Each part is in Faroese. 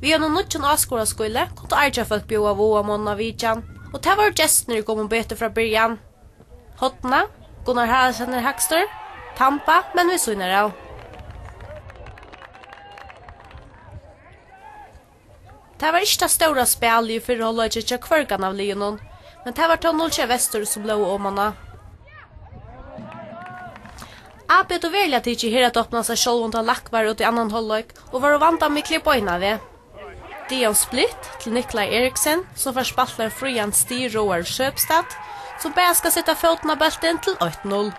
Vi har noen nødtjen avskåraskole, kunne Argir folk bjøa våa månna vidjan, og det var gestner kom bøte fra byrjan. Hotna, Gunnar Haraldsen Hagstor, Tampa, men vi synner av. Det var ikke det store spil i forholdet til kvargan av Lionon, men det var Tonolche Vestur som lå om henne. Abed og velja tid ikke at åpna seg selv om det lakvar ut i annan holdøk, og var vant av mykje bøyna ved. Dion Splitt til Nikolai Eriksen, som får spaltler Frian Stig Roar Kjøpstad, som bare skal sette foten av belten til 8-0.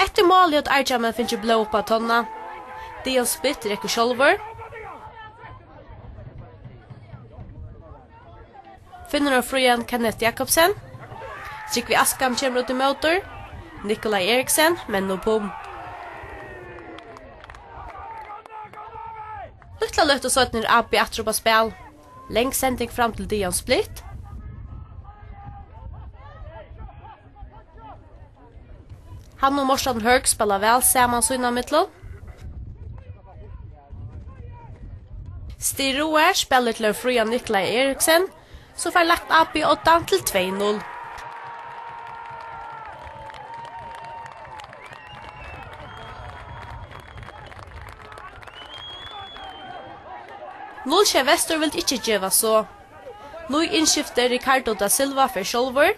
Etter målet at Argir finner ikke blå på tonna. Dion Splitt rekker sjolver. Finner og Frian Kenneth Jakobsen. Trygve Askam kommer ut i motor. Nikolai Eriksen, men nå pom. Lytla løtt og søtner Abbe i atro på spil. Lengt sending fram til Dion Splitt. Han og Morsan Høg spiller vel sammen sønne mittlo. Stig Roar spiller til Frian Nikolai Eriksen, så får lagt Abbe i 8 til 2-0. Nolche Vestur vil ikke gjøre så. Nå innskifter Ricardo da Silva for sjolver.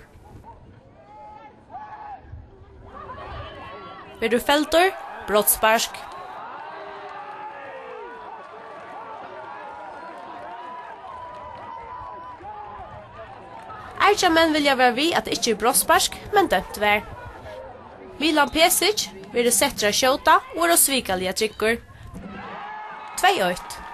Vedu Feltor, brottsparsk. Argir menn vilja være vi at det ikke er brottsparsk, men dømt vær. Milan Pesic vil det settra skjøta og er å svikalige trykker. 2-8.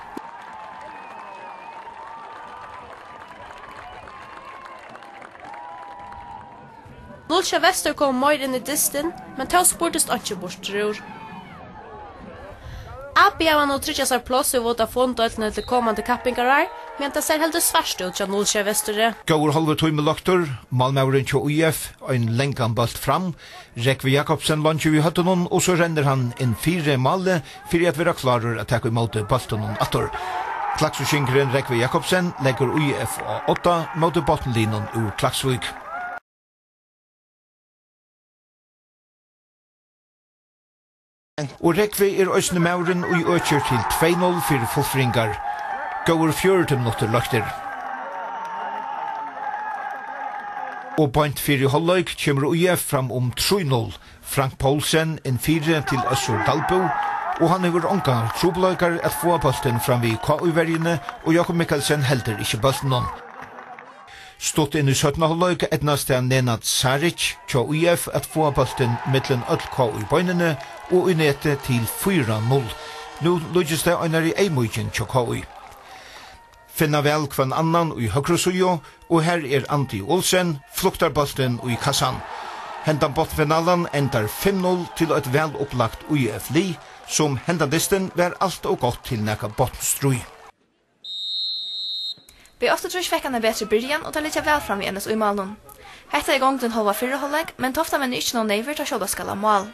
Nolche Vestur kom mer inn i disten, men ta spurtest ikke bort, tror. Abbe var nå tryggja seg plass i Vodafonedeildin til kommande kappingar her, men det ser helt svært ut til Nolche Vestur. Gaur halve tøyme loktor, Malmauren til UF, en lenkan balt fram, Rekve Jakobsen lander vi høttenon, og så renner han inn 4 male, for at vi er klarer å takke imot baltenon atter. Klaksvikinkeren Rekve Jakobsen legger UF og 8 mot baltenlinon ur Klaksvik. Og Rekve er òsne mauren og i økjer til 2-0 for fullfringar. Gaur 40 minutter løkter. Og point 4 halvleik kommer UF fram 3-0. Frank Poulsen inn 4 til Øssur Dalbo, og han hever onka trobelaikar at få posten fram vid KU-verjene, og Jakob Mikkelsen helder ikke posten om. Stått inn i 17. halvleik etnast til Nenad Saric til UF at få posten mittlen öll KU-bøynene, og i nete til 4-0. Nå lykkes det einar i eimøyken til KU. Finna vel kvann annan i høyresujo, og her er Andi Olsen, fluktarbolten i kassan. Hentan botfinalen endar 5-0 til et vel opplagt UF-li, som hendandisten var alt og godt til nekka botnstrui. B68 fikk han en bedre byrjan, og det litt vel fram i NSÍ Malen. Hetta er gong den halva 4 halvleg, men tofta menn ikke noen neiver til sjåda skala mål.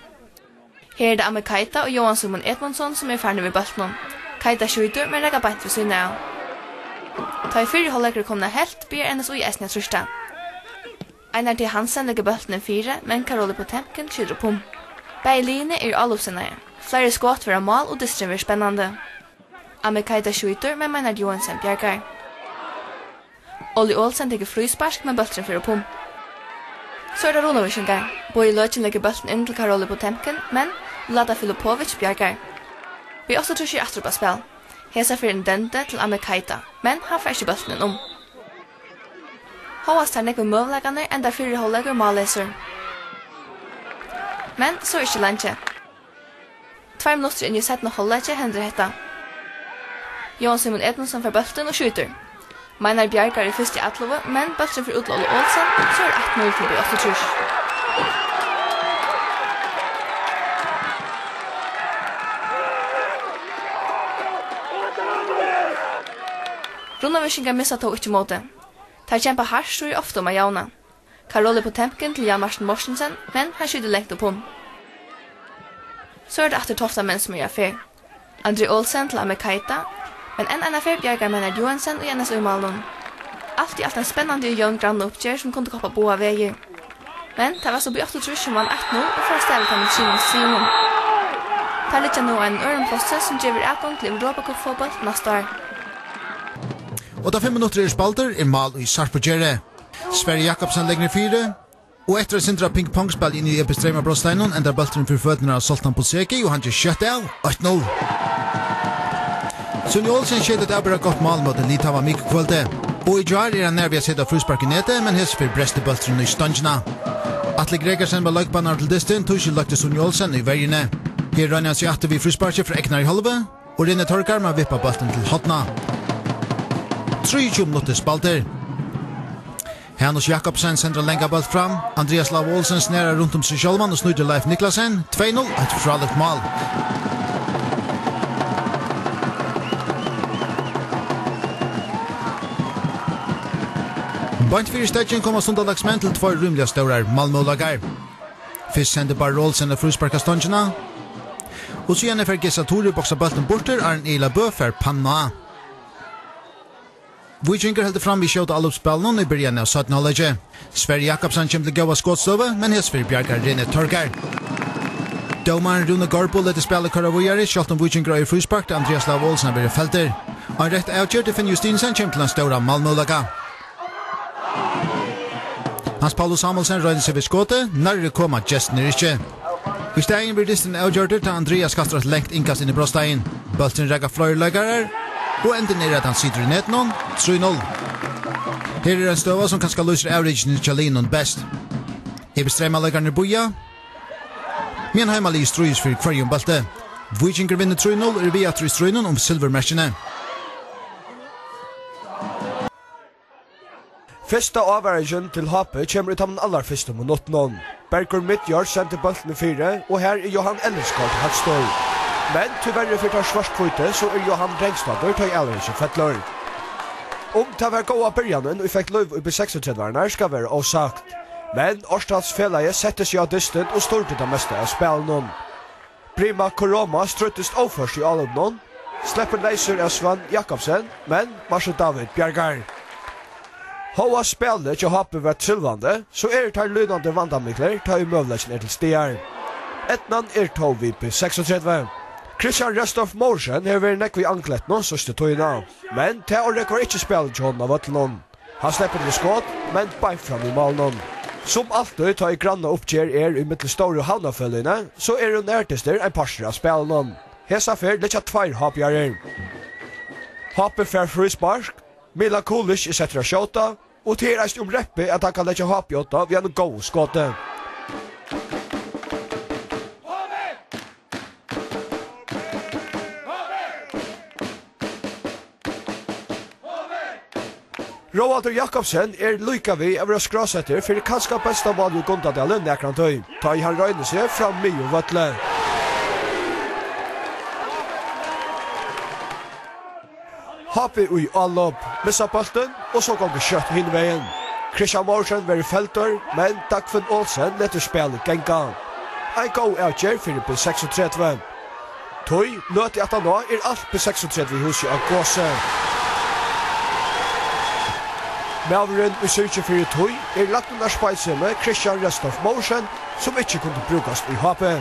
Her er det Amme Keita og Johan Simon Edmundsson som er ferdig ved bøltene. Keita skjuter, men legger beint ved syne av. Ta i 4 halvlegger komna helt, blir NSÍ Esnia trussta. Einar til Hansen legger bøltene 4, men Karoli på temken skjuter pum. Begge linje er allopsenere. Flere skått vil ha mål, og distren vil spennende. Amme Keita skjuter, men mener Johansen bjergar. Olli Olsen teker frysparsk, men bøltren fyrir pum. Så er det Runavik en gang. Boi Løtjen legger bølten inn til Karoli på temken, men Lada Filipovic bjergar. Vi også trusjer atter på spill. Hesa fyrir en dente til Amme Keita, men han får ikke bølten inn om. Håvast tar nekve møvleggane enda 4 halvlegger målleser. Men så er ikke lenge. 2 minutter inn i 17. halvlegger hender hetta. Johan Simon Edmundsson får bølten og skjuter. Meinar bjergar i fyrst i atlove, men bølten for Olli Olsen, så er 8-0 til B68. Runavikingar missa tog ikke måte. Tar kjempa harstur ofte om å jauna. Karoli på tempen til Jan Marsten Morsensen, men han skyder lengt opp om. Så det atter tofta menn som affär. André Olsen til Amerikaita, men en affär bjergar Menard Johansen og NSÍ Malen. Alt i alt en spennende og jønn grann oppgjør som kunne koppa boa veier. Men det var så B68 som vann 1-0 og for å stelle til med Simon. Det er litt nå en ørenposte som gjør avgang til Europacup-fotball neste år. Og da 5 minutter spalter mal i Sarpsborg. Sverre Jakobsen legger 4. Og etter å sindra ping-pong-spill inn i Streymur broststeinen ender bulten for føttene av Soltan Poseki, og han gjør kjøtt av 8-0. Sunni Olsen skjedde et avbara godt mal mot Litava Mikkelkvölde. Og i jar han nær ved å sette fruspark i nete, men hess for breste bulten i ståndsjena. Atle Gregersen var løkbanar til distin, tog ikke løkte Sunni Olsen i vergene. Her rann han seg atter vid frusparket fra Eknar i halve, og Rine Torkar med vippa bulten til hotna. 23 minutter spalter. Hanus Jakobsen sender lenga bult fram. Andreas Lav Olsen snærer rundt om seg sjølvan og snudder Leif Niklasen. 2-0, et fralikt mål. Bant 4 stedjen kommer sundagsmenn til 2 rymlige staurar Malmö-lagar. Fyrst sender bare Olsen og frusparka ståndsjena. Og så gjerne for Gessatori boksa bulten borter er en Ila Bø for panna. Víkingur heldur fram vi skjóta allupspillen i byrjan av 17-halvleggje. Sverre Jakobsen kommer til gåva skåtstøve, men hesfyr bjergar Rine Torkar. Domaren Rune Garbo lette spillet karavujari, skjalt om Víkingur i fruspark til Andreas Lav Olsen har vært felter. Og en rett avgjør til Finn Justinsen kommer til en ståra Malmö-laga. Hans Paulo Samuelsen røyner seg ved skåte, nærre koma gesten ikke. I stegen blir distin avgjørter til Andreas kastrat lengt innkast inn i broststein. Bulten regga fløyrleggare, og enden er at han sitter i netten, 3-0. Her er en støva som kanskje løser avridgen til Linon best. Her bestremer leggerne boja. Men heimali strøys for kvarjon balte. Víkingur vinner 3-0 og er vi at strøynen om silvermatchene. Fyrsta avvergen til Hape kommer ut av den aller første minutten. Bergur Midtjord sendte bulten i 4, og her er Johan Ellerskog halvstøy. Men tyverre for tar svartkvite, så er Johan Rengstader til Ellerskog fettler. Om det var gåa byrjanen og fikk løv i B36-varnar skal være åsagt. Men Årstadsfelaget settes seg av distant og størte det meste av spillen. Prima Koroma struttest overførst i alumnen, slipper leiser av Svan Jakobsen, men Marcel David Bjergar. Hoa spillet til Hape var trillvande, så er det her lydende vandamikler ta i møvleggen til stier. Etnan er tog vi på 36. Christian Restov Morsen har vært nekk vi anklet nå sørste tøyna, men til å rekker ikke spillet til hånden av Øtlenon. Han slipper til skått, men bare fram i malen. Som alltid tar i granna oppgjør i mittel store havnafølgene, så er hun nærtester en parster av spillen. Hesa fer litt av 2 hapgjærer. Hape fer frispark, Mila Kulic er setter av skjåta, og til reist reppe at han kan lette hapjåta ved en god skåte. Roaldur Jakobsen er lykka vi av å skrasetter for kanskje besta mål i Gondadalen nekrantøy. Ta i han røyne seg fram mye vøtle. Hape ui allop, missa bulten, og så går det kjøtt hinveien. Christian Morsen var i felter, men Dagfinn Olsen letter spillet genga. En god avgjør for B36. Tøy, løt i at han nå er alt B36 i huset av Gåse. Maveren i syrkje for tøy er lagt under speise med Christian Restov Morsen, som ikke kunne brukast i Hape.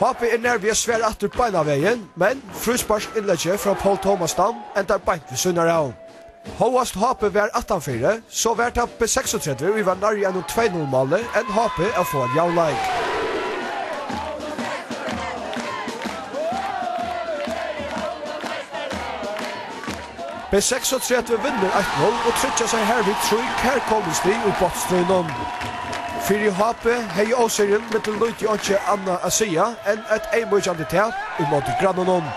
Hape er nærvig svær atter beina veien, men frusparsk innlegge fra Paul Thomas Dam endar beint ved sunnar av. Håast Hape var 18-4, så var det B36 vi var nærlig enn 2-0-målet enn Hape er for en javleik. B36 vinner 1-0 og trykker seg hervid trygg herkommelsti i botstrøynen. Fyrir Hape hei åserien med til løyti åndsje Anna Asia enn et eimøjande tap i måte grannonom.